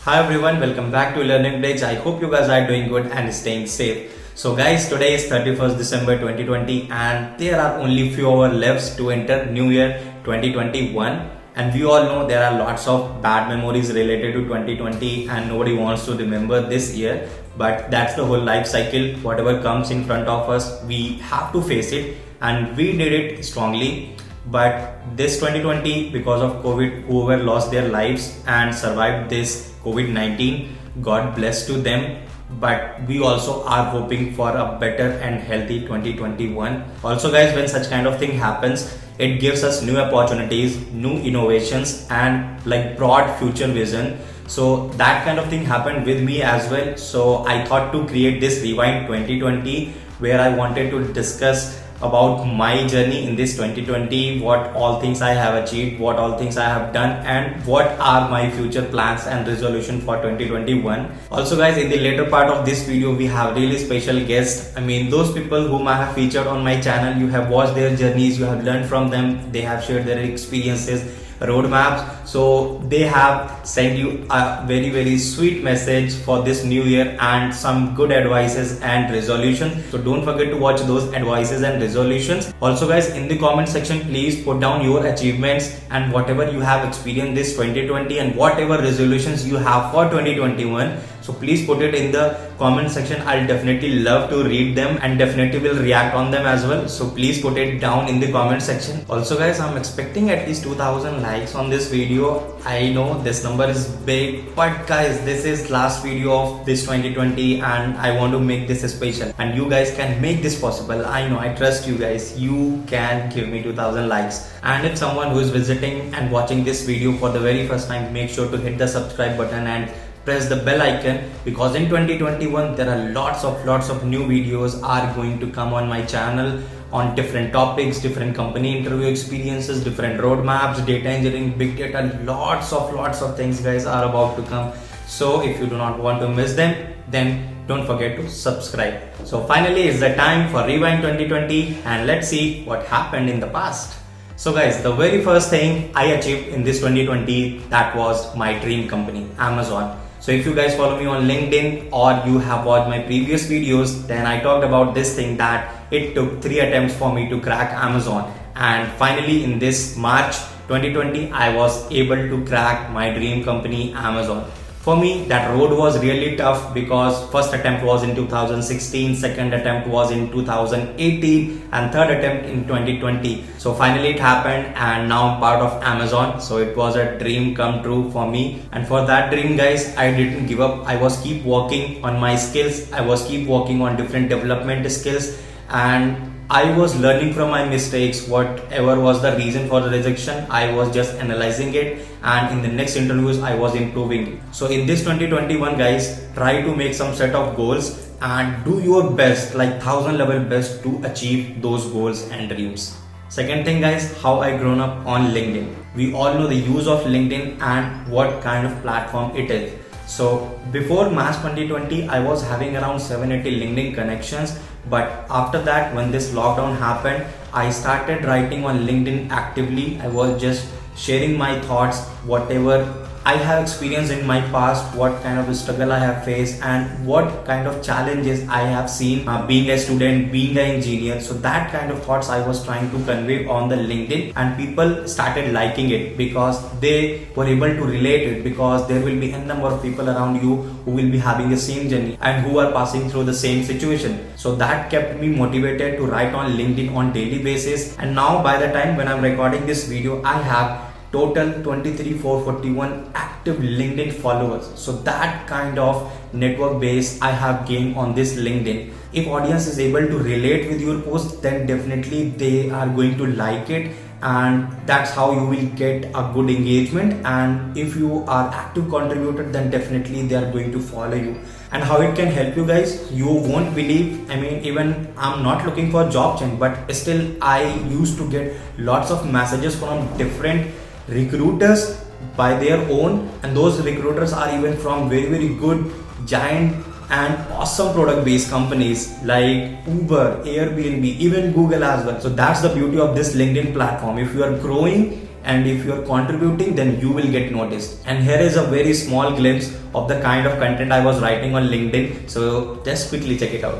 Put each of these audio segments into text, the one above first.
Hi everyone, welcome back to Learning Bridge. I hope you guys are doing good and staying safe. So guys, today is 31st December 2020 and there are only few hours left to enter New Year 2021. And we all know there are lots of bad memories related to 2020 and nobody wants to remember this year. But that's the whole life cycle. Whatever comes in front of us, we have to face it, and we did it strongly. But this 2020, because of COVID, whoever lost their lives and survived this COVID-19, God bless to them. But we also are hoping for a better and healthy 2021. Also guys, when such kind of thing happens, it gives us new opportunities, new innovations, and like broad future vision. So that kind of thing happened with me as well. So I thought to create this Rewind 2020, where I wanted to discuss about my journey in this 2020, what all things I have achieved, what all things I have done, and what are my future plans and resolution for 2021. Also guys, in the later part of this video, we have really special guests. Those people whom I have featured on my channel, you have watched their journeys, you have learned from them, they have shared their experiences, roadmaps. So they have sent you a very sweet message for this new year and some good advices and resolutions. So don't forget to watch those advices and resolutions. Also guys, in the comment section, please put down your achievements and whatever you have experienced this 2020 and whatever resolutions you have for 2021. So please put it in the comment section. I'll definitely love to read them and definitely will react on them as well. So please put it down in the comment section. Also guys, I'm expecting at least 2000 likes on this video. I know this number is big, but guys, this is last video of this 2020 and I want to make this special and you guys can make this possible. I know, I trust you guys. You can give me 2000 likes. And if someone who is visiting and watching this video for the very first time, make sure to hit the subscribe button and press the bell icon, because in 2021 there are lots of new videos are going to come on my channel on different topics, different company interview experiences, different roadmaps, data engineering, big data, lots of things guys are about to come. So if you do not want to miss them, then don't forget to subscribe. So finally it's the time for Rewind 2020 and let's see what happened in the past. So guys, the very first thing I achieved in this 2020, that was my dream company, Amazon. So if you guys follow me on LinkedIn or you have watched my previous videos, then I talked about this thing that it took 3 attempts for me to crack Amazon. And finally in this March 2020, I was able to crack my dream company, Amazon. For me, that road was really tough because first attempt was in 2016, second attempt was in 2018 and third attempt in 2020. So finally it happened and now I'm part of Amazon. So it was a dream come true for me. And for that dream guys, I didn't give up. I was keep working on my skills. I was keep working on different development skills and I was learning from my mistakes. Whatever was the reason for the rejection, I was just analyzing it, and in the next interviews I was improving. So in this 2021 guys, try to make some set of goals and do your best, like 1000 level best, to achieve those goals and dreams. Second thing guys, how I grown up on LinkedIn. We all know the use of LinkedIn and what kind of platform it is. So before March 2020, I was having around 780 LinkedIn connections. But after that, when this lockdown happened, I started writing on LinkedIn actively. I was just sharing my thoughts, whatever I have experienced in my past, what kind of struggle I have faced and what kind of challenges I have seen being a student, being an engineer. So that kind of thoughts I was trying to convey on the LinkedIn, and people started liking it because they were able to relate it, because there will be a number of people around you who will be having the same journey and who are passing through the same situation. So that kept me motivated to write on LinkedIn on daily basis. And now by the time when I'm recording this video, I have total 23,441 active LinkedIn followers. So that kind of network base I have gained on this LinkedIn. If audience is able to relate with your post, then definitely they are going to like it, and that's how you will get a good engagement. And if you are active contributor, then definitely they are going to follow you. And how it can help you guys, you won't believe. Even I'm not looking for job change, but still I used to get lots of messages from different recruiters by their own, and those recruiters are even from very good giant and awesome product based companies like Uber, Airbnb, even Google as well. So that's the beauty of this LinkedIn platform. If you are growing and if you're contributing, then you will get noticed. And here is a very small glimpse of the kind of content I was writing on LinkedIn. So just quickly check it out.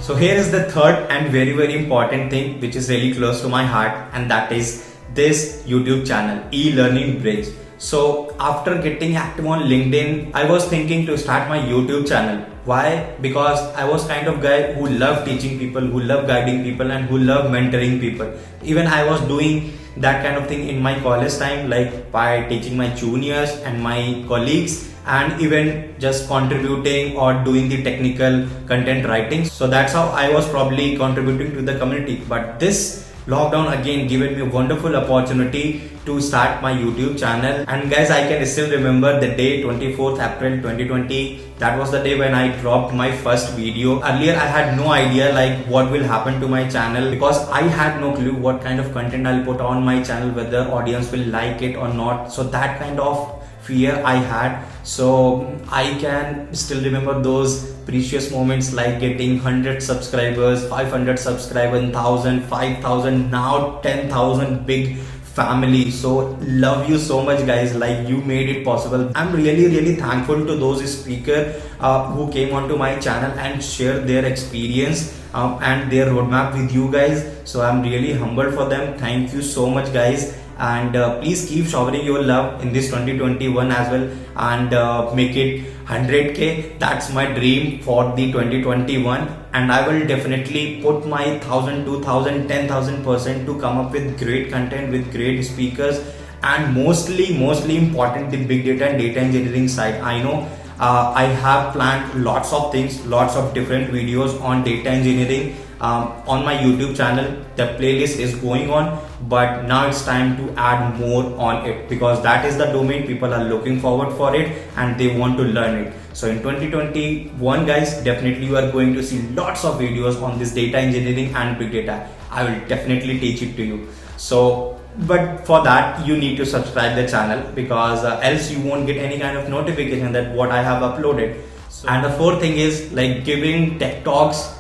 So here is the third and very important thing which is really close to my heart, and that is this YouTube channel, E-Learning Bridge. So after getting active on LinkedIn, I was thinking to start my YouTube channel. Why? Because I was kind of guy who loved teaching people, who loved guiding people, and who loved mentoring people. Even I was doing that kind of thing in my college time, like by teaching my juniors and my colleagues, and even just contributing or doing the technical content writing. So that's how I was probably contributing to the community. But this lockdown again given me a wonderful opportunity to start my YouTube channel. And guys, I can still remember the day 24th April 2020. That was the day when I dropped my first video. Earlier I had no idea like what will happen to my channel, because I had no clue what kind of content I'll put on my channel, whether audience will like it or not. So that kind of fear I had. So I can still remember those precious moments, like getting 100 subscribers, 500 subscribers, 1000, 5000, now 10,000 big family. So love you so much guys, like you made it possible. I'm really thankful to those speakers who came onto my channel and shared their experience and their roadmap with you guys. So I'm really humbled for them. Thank you so much guys. And please keep showering your love in this 2021 as well, and make it 100k. That's my dream for the 2021, and I will definitely put my 1000, 2000, 10,000% to come up with great content with great speakers, and mostly important, the big data and data engineering side. I know I have planned lots of things, lots of different videos on data engineering on my YouTube channel. The playlist is going on, but now it's time to add more on it, because that is the domain people are looking forward for it and they want to learn it. So in 2021 guys, definitely you are going to see lots of videos on this data engineering and big data. I will definitely teach it to you. So but for that you need to subscribe the channel, because else you won't get any kind of notification that what I have uploaded. So, and the fourth thing is like giving tech talks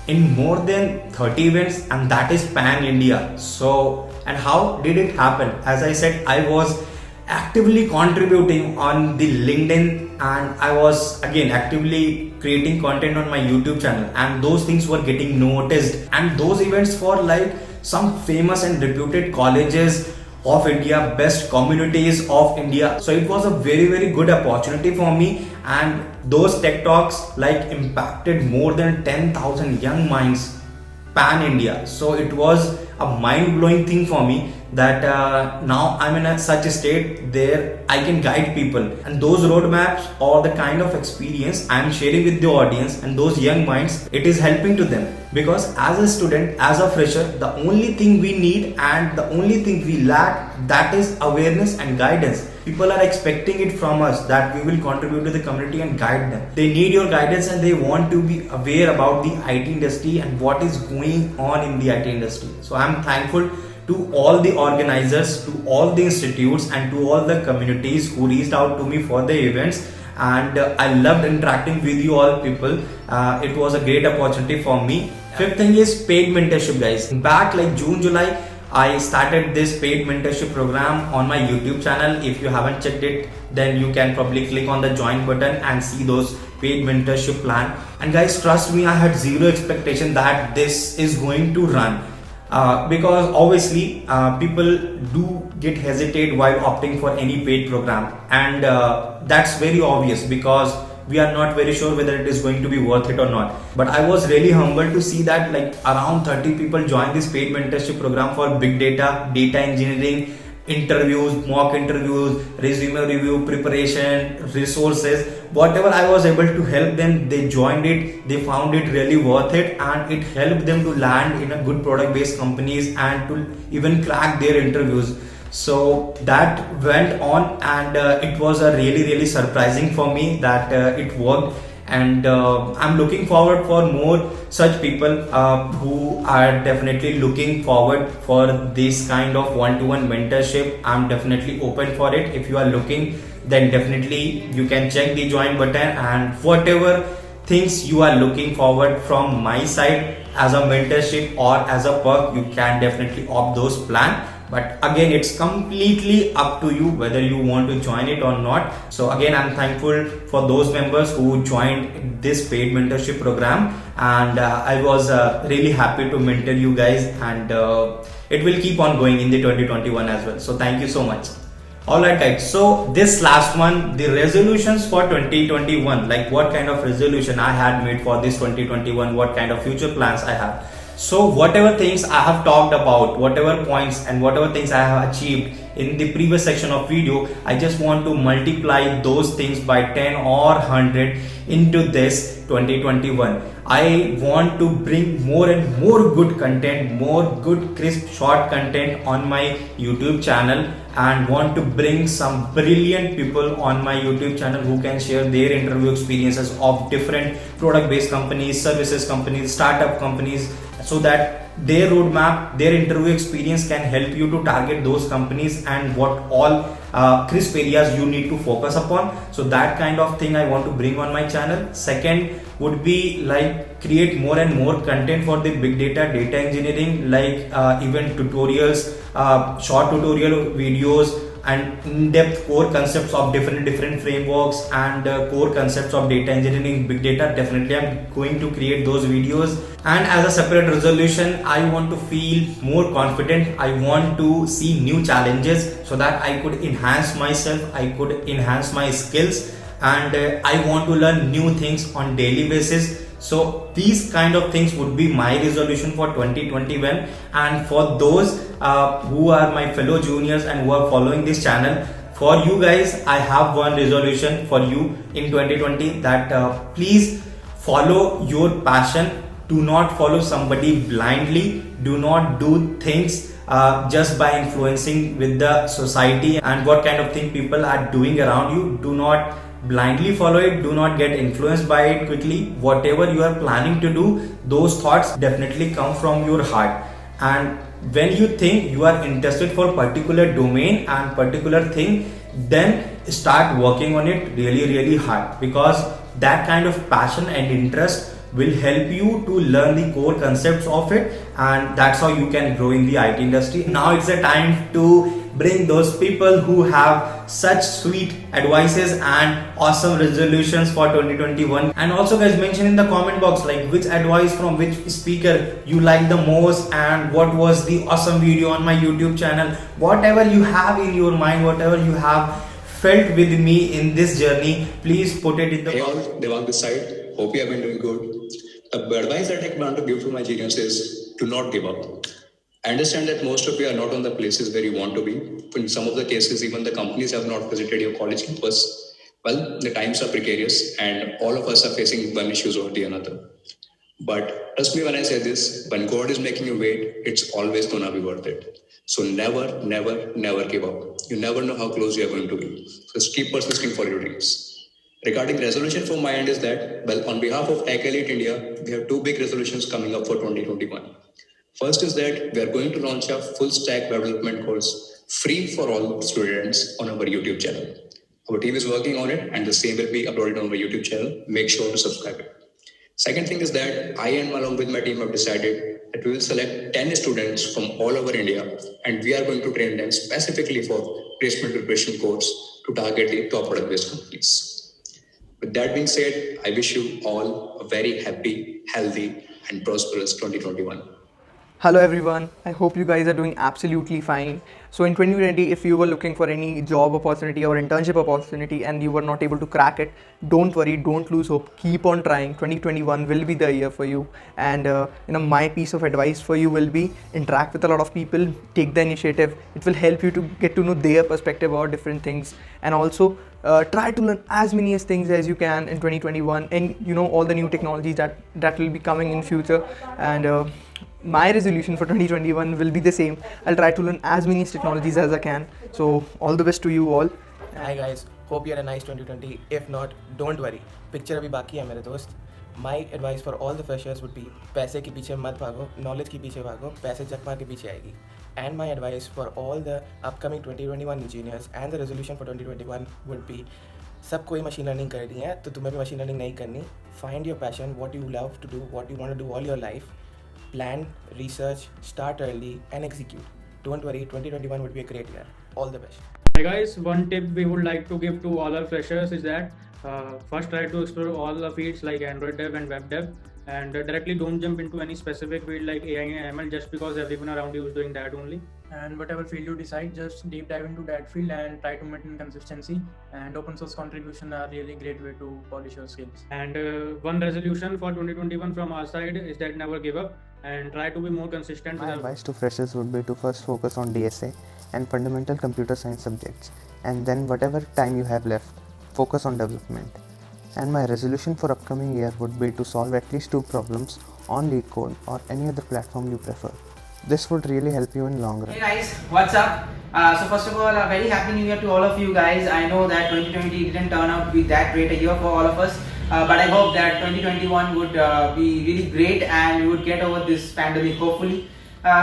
in more than 30 events, and that is pan India. So, and how did it happen? As I said, I was actively contributing on the LinkedIn, and I was again actively creating content on my YouTube channel, and those things were getting noticed. And those events for like some famous and reputed colleges of India, best communities of India. So it was a very good opportunity for me, and those tech talks like impacted more than 10,000 young minds pan India. So it was a mind-blowing thing for me that now I'm in such a state there I can guide people, and those roadmaps or the kind of experience I'm sharing with the audience and those young minds, it is helping to them. Because as a student, as a fresher, the only thing we need and the only thing we lack, that is awareness and guidance. People are expecting it from us that we will contribute to the community and guide them. They need your guidance and they want to be aware about the IT industry and what is going on in the IT industry. So I'm thankful to all the organizers, to all the institutes, and to all the communities who reached out to me for the events. And I loved interacting with you all people. It was a great opportunity for me. Fifth thing is paid mentorship guys. Back like June, July, I started this paid mentorship program on my YouTube channel. If you haven't checked it, then you can probably click on the join button and see those paid mentorship plan. And guys, trust me, I had zero expectation that this is going to run. Because obviously people do get hesitate while opting for any paid program, and that's very obvious because we are not very sure whether it is going to be worth it or not. But I was really humbled to see that like around 30 people joined this paid mentorship program for big data, data engineering, interviews, mock interviews, resume review, preparation, resources, whatever I was able to help them, they joined it. They found it really worth it, and it helped them to land in a good product based companies and to even crack their interviews. So that went on, and it was a really surprising for me that it worked. And I'm looking forward for more such people who are definitely looking forward for this kind of one-to-one mentorship. I'm definitely open for it. If you are looking, then definitely you can check the join button, and whatever things you are looking forward from my side as a mentorship or as a perk, you can definitely opt those plan. But again, it's completely up to you whether you want to join it or not. So again, I'm thankful for those members who joined this paid mentorship program, and I was really happy to mentor you guys, and it will keep on going in the 2021 as well. So thank you so much. Alright guys, so this last one, the resolutions for 2021, like what kind of resolution I had made for this 2021, what kind of future plans I have. So whatever things I have talked about, whatever points and whatever things I have achieved in the previous section of video, I just want to multiply those things by 10 or 100 into this 2021. I want to bring more and more good content, more good crisp short content on my YouTube channel, and want to bring some brilliant people on my YouTube channel who can share their interview experiences of different product based companies, services companies, startup companies, so that their roadmap, their interview experience can help you to target those companies and what all crisp areas you need to focus upon. So that kind of thing I want to bring on my channel. Second would be like create more and more content for the big data engineering, like even tutorials, short tutorial videos, and in-depth core concepts of different frameworks and core concepts of data engineering, big data. Definitely I'm going to create those videos. And as a separate resolution, I want to feel more confident. I want to see new challenges so that I could enhance myself, I could enhance my skills, and I want to learn new things on daily basis. So these kind of things would be my resolution for 2021. And for those who are my fellow juniors and who are following this channel, for you guys, I have one resolution for you in 2020, that please follow your passion. Do not follow somebody blindly. Do not do things just by influencing with the society and what kind of thing people are doing around you. Do not blindly follow it. Do not get influenced by it quickly. Whatever you are planning to do, those thoughts definitely come from your heart. And when you think you are interested for particular domain and particular thing, then start working on it really hard, because that kind of passion and interest will help you to learn the core concepts of it, and that's how you can grow in the IT industry. Now it's the time to bring those people who have such sweet advices and awesome resolutions for 2021. And also guys, mention in the comment box like which advice from which speaker you like the most, and what was the awesome video on my YouTube channel. Whatever you have in your mind, whatever you have felt with me in this journey, please put it in the Hey all, Devang this side. Hope you have been doing good. The advice that I want to give to my juniors is do not give up. I understand that most of you are not on the places where you want to be. In some of the cases, even the companies have not visited your college campus. Well, the times are precarious and all of us are facing one issue or the another. But trust me when I say this, when God is making you wait, it's always gonna be worth it. So never give up. You never know how close you are going to be. So just keep persisting for your dreams. Regarding resolution from my end is that, well, on behalf of Tech Elite India, we have two big resolutions coming up for 2021. First is that we are going to launch a full stack web development course free for all students on our YouTube channel. Our team is working on it and the same will be uploaded on our YouTube channel. Make sure to subscribe it. Second thing is that I and along with my team have decided that we will select 10 students from all over India and we are going to train them specifically for placement preparation course to target the top product-based companies. With that being said, I wish you all a very happy, healthy, and prosperous 2021. Hello everyone, I hope you guys are doing absolutely fine. So in 2020, if you were looking for any job opportunity or internship opportunity and you were not able to crack it, don't worry, don't lose hope, keep on trying. 2021 will be the year for you. And my piece of advice for you will be interact with a lot of people, take the initiative. It will help you to get to know their perspective about different things, and also try to learn as many things as you can in 2021, and all the new technologies that will be coming in future. And my resolution for 2021 will be the same. I'll try to learn as many technologies as I can. So all the best to you all. Hi guys, hope you had a nice 2020. If not, don't worry. Picture अभी बाकी है मेरे दोस्त. My advice for all the freshers would be पैसे के पीछे मत भागो, knowledge के पीछे भागो, पैसे चकमा के पीछे आएगी. And my advice for all the upcoming 2021 engineers and the resolution for 2021 would be सब कोई मशीन लर्निंग कर रही है तो तुम्हें भी मशीन लर्निंग नहीं करनी. Find your passion, what you love to do, what you want to do all your life. Plan, research, start early and execute. Don't worry, 2021 would be a great year. All the best. Hi guys, one tip we would like to give to all our freshers is that first try to explore all the fields like Android dev and web dev, and directly don't jump into any specific field like AI and ML just because everyone around you is doing that only. And whatever field you decide, just deep dive into that field and try to maintain consistency, and open source contribution are really great way to polish your skills. And one resolution for 2021 from our side is that never give up and try to be more consistent. My advice to freshers would be to first focus on DSA and fundamental computer science subjects, and then whatever time you have left, focus on development. And my resolution for upcoming year would be to solve at least 2 problems on LeetCode or any other platform you prefer. This would really help you in long run. Hey guys, what's up? So first of all, a very happy new year to all of you guys. I know that 2020 didn't turn out to be that great a year for all of us, but I hope that 2021 would be really great and we would get over this pandemic hopefully.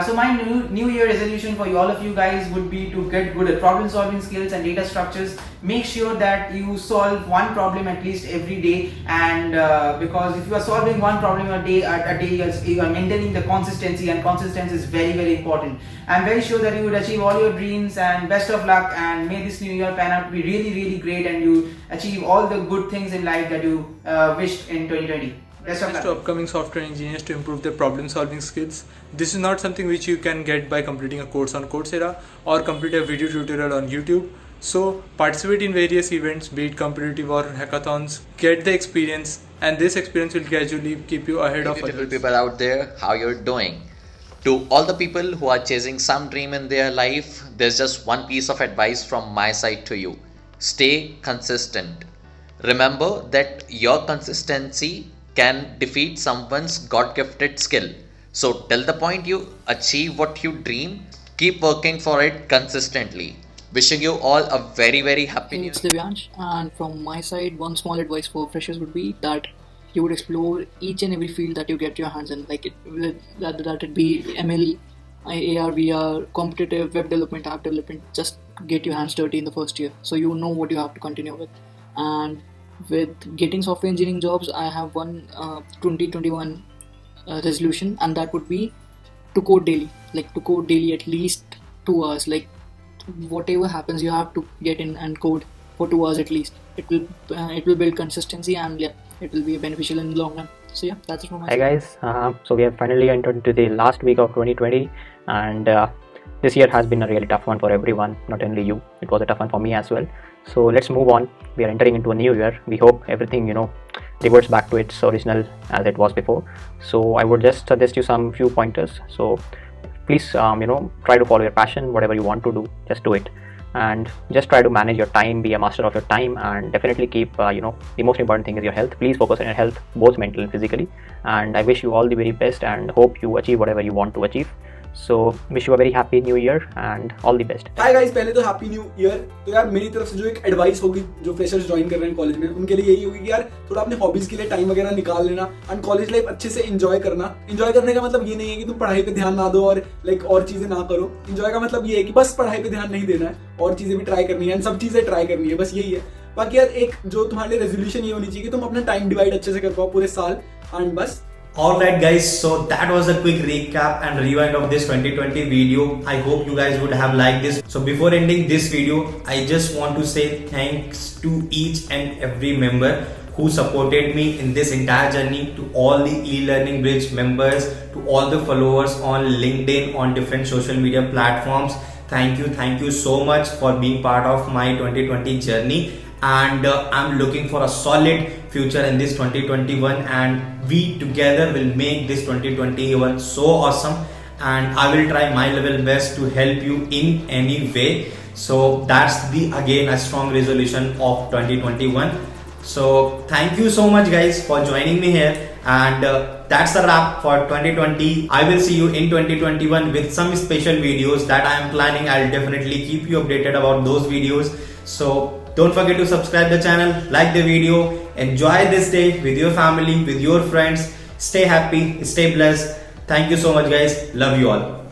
So my new year resolution for all of you guys would be to get good at problem solving skills and data structures. Make sure that you solve one problem at least every day, and because if you are solving one problem a day, you are maintaining the consistency, and consistency is very, very important. I'm very sure that you would achieve all your dreams, and best of luck, and may this new year pan out to be really, really great and you achieve all the good things in life that you wished in 2020. Best of luck. To upcoming software engineers to improve their problem solving skills. This is not something which you can get by completing a course on Coursera or complete a video tutorial on YouTube. So participate in various events, be it competitive or hackathons, get the experience, and this experience will gradually keep you ahead of Beautiful others. people out there, how you're doing. To all the people who are chasing some dream in their life, there's just one piece of advice from my side to you. Stay consistent. Remember that your consistency can defeat someone's God-gifted skill. So till the point you achieve what you dream, keep working for it consistently. Wishing you all a very, very happy new It's Divyansh, and from my side, one small advice for freshers would be that you would explore each and every field that you get your hands in, like that it be ML, AR, VR, competitive, web development, app development. Just get your hands dirty in the first year, so you know what you have to continue with. And with getting software engineering jobs, I have one 2021 resolution, and that would be to code daily. Like to code daily at least 2 hours. Like whatever happens, you have to get in and code for 2 hours at least. It will build consistency, and yeah, it will be beneficial in the long run. So yeah, that's it from my Hi side. guys, so we have finally entered into the last week of 2020, and this year has been a really tough one for everyone, not only you. It was a tough one for me as well. So let's move on. We are entering into a new year. We hope everything reverts back to its original as it was before. So I would just suggest you some few pointers. So please try to follow your passion. Whatever you want to do, just do it, and just try to manage your time, be a master of your time, and definitely keep the most important thing is your health. Please focus on your health, both mentally and physically, and I wish you all the very best and hope you achieve whatever you want to achieve. So wish you a very happy new year and all the best. Hi guys, पहले तो happy new year. तो यार मेरी तरफ से जो एक advice होगी जो फ्रेशर्स ज्वाइन कर रहे हैं कॉलेज में, उनके लिए यही होगी कि यार थोड़ा अपने हॉबीज के लिए टाइम वगैरह निकाल लेना, एंड कॉलेज लाइफ अच्छे से एंजॉय करना। एंजॉय करने का मतलब ये नहीं है कि तुम पढ़ाई पे ध्यान ना दो और और चीजें ना करो। एंजॉय का मतलब ये है कि बस पढ़ाई पे ध्यान नहीं देना है, और चीजें भी ट्राई करनी है, एंड सब चीजें ट्राई करनी है, बस यही है। बाकी यार एक जो तुम्हारे लिए रेजोल्यूशन ये होनी चाहिए कि तुम अपना टाइम डिवाइड अच्छे से कर पाओ पूरे साल, एंड बस। Alright guys, so that was a quick recap and rewind of this 2020 video. I hope you guys would have liked this. So before ending this video, I just want to say thanks to each and every member who supported me in this entire journey, to all the e-learning bridge members, to all the followers on LinkedIn, on different social media platforms. Thank you so much for being part of my 2020 journey, and I'm looking for a solid future in this 2021, and we together will make this 2021 so awesome, and I will try my level best to help you in any way. So that's again a strong resolution of 2021. So thank you so much guys for joining me here, and that's a wrap for 2020. I will see you in 2021 with some special videos that I am planning. I'll definitely keep you updated about those videos. So don't forget to subscribe the channel, like the video, enjoy this day with your family, with your friends. Stay happy, stay blessed. Thank you so much guys. Love you all.